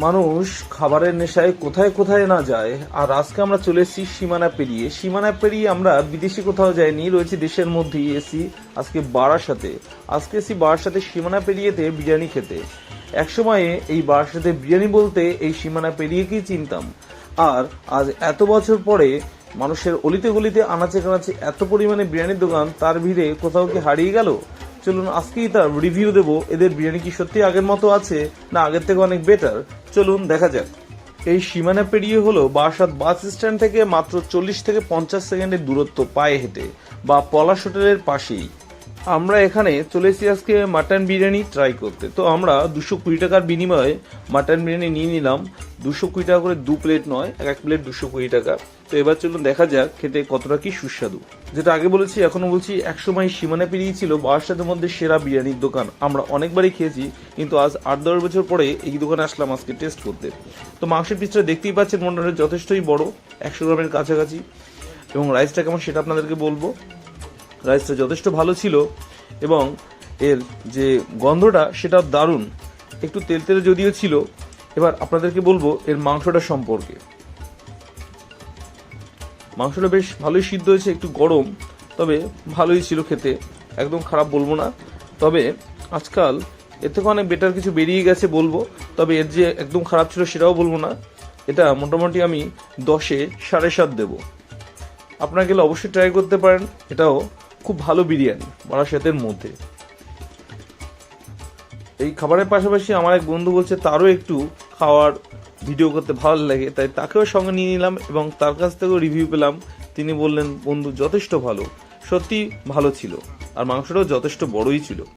মানুষ খাবারের নেশায় কোথায় কোথায় না যায়, আর আজকে আমরা চলে এসেছি সীমানা পেরিয়ে আমরা বিদেশি কোথাও যাইনি, রয়েছে দেশের মধ্যেই এসি আজকে বারাসাতে সীমানা পেরিয়েতে বিরিয়ানি খেতে। একসময়ে এই বারাসাতে বিরিয়ানি বলতে এই সীমানা পেরিয়েকেই চিনতাম, আর আজ এত বছর পরে মানুষের অলিতে গলিতে আনাচে কানাচে এত পরিমাণে বিরিয়ানির দোকান, তার ভিড়ে কোথাও কি হারিয়ে গেল? চলুন আজকেই তার রিভিউ দেবো, এদের বিরিয়ানি কি সত্যি আগের মতো আছে না আগের থেকে অনেক বেটার। চলুন দেখা যাক। এই সীমানা পেরিয়ে হলো বারাসাত বাস স্ট্যান্ড থেকে মাত্র 40 থেকে 50 সেকেন্ডের দূরত্ব পায়ে হেঁটে, বা পলাশ হোটেলের পাশেই। আমরা এখানে চলে এসেছি আজকে মাটন বিরিয়ানি ট্রাই করতে। তো আমরা 220 টাকার বিনিময়ে মাটন বিরিয়ানি নিয়ে নিলাম। 220 টাকা করে 2 প্লেট নয়, এক প্লেট 220 টাকা। তো এবার চলুন দেখা যাক খেতে কতটা কি সুস্বাদু। যেটা আগে বলেছি এখনো বলছি, একসময় সীমানা পেরিয়ে ছিল বারাসাতের মধ্যে সেরা বিরিয়ানির দোকান। আমরা অনেকবারই খেয়েছি, কিন্তু আজ 8-10 বছর পরে এই দোকানে আসলাম আজকে টেস্ট করতে। তো মাংসের পিসটা দেখতেই পাচ্ছেন মোটামুটি যথেষ্টই বড়, 100 গ্রামের কাছাকাছি। এবং রাইসটা কেমন সেটা আপনাদেরকে বলবো। রাইসটা যথেষ্ট ভালো ছিল এবং এর যে গন্ধটা সেটা দারুণ, একটু তেলতেলে যদিও ছিল। এবার আপনাদেরকে বলবো এর মাংসটা সম্পর্কে। মাংসটা বেশ ভালোই সিদ্ধ হয়েছে, একটু গরম, তবে ভালোই ছিল খেতে, একদম খারাপ বলবো না। তবে আজকাল এর থেকে অনেক বেটার কিছু বেরিয়ে গেছে বলবো, তবে এর যে একদম খারাপ ছিল সেটাও বলবো না। এটা মোটামুটি আমি 10-এ 7.5 দেবো। আপনারা গেলে অবশ্যই ট্রাই করতে পারেন, এটাও খুব ভালো বিরিয়ানি বারাসাতের মধ্যে। এই খাবারের পাশাপাশি আমার এক বন্ধু বলছে তারও একটু খাওয়ার ভিডিও করতে ভালো লাগে, তাই তাকেও সঙ্গে নিয়ে নিলাম এবং তার কাছ থেকেও রিভিউ পেলাম। তিনি বললেন বন্ধু যথেষ্ট ভালো, সত্যি ভালো ছিল, আর মাংসটাও যথেষ্ট বড়ই ছিল।